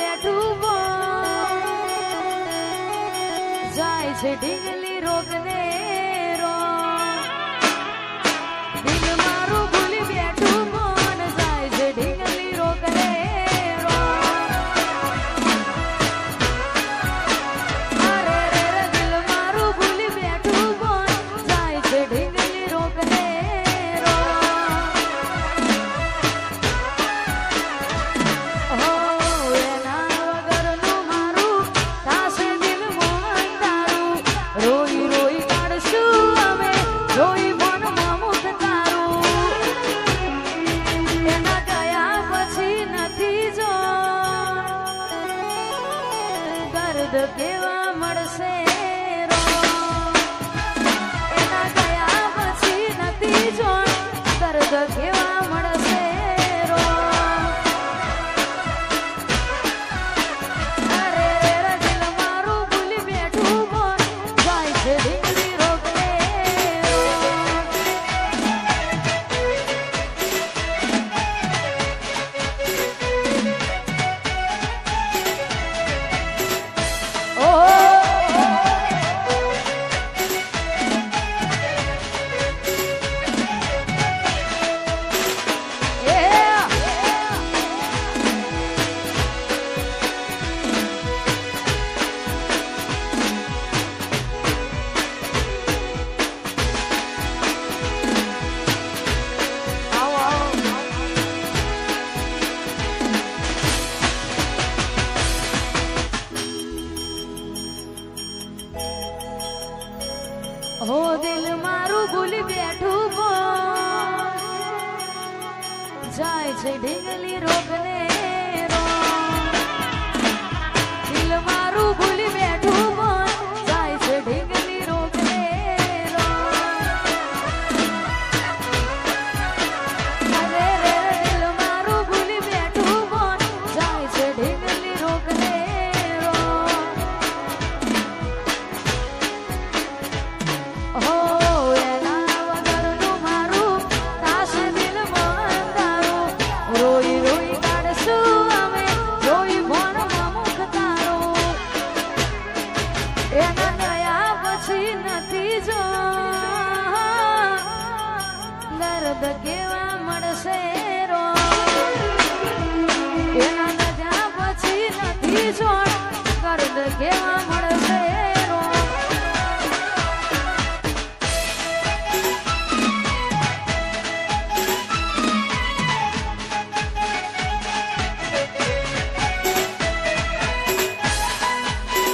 બેઠું જાય છે ઢીંગલી રોગ ને દિલ મારું ભૂલી બેઠું મન જાય છે ઢીંગલી રોગ ને અરે રે દિલ મારું ભૂલી બેઠું મન જાય છે ઢીંગલી રોગ ને કેવા મળશે એના ગયા પછી નથી જો દર્દ કેવા મળશે અરે દિલ મારું ભૂલી બેઠું જાય છે ઢીંગલી રોગ હો દિલ મારું ભૂલી બેઠું જાય છે ઢીંગલી રોગ ને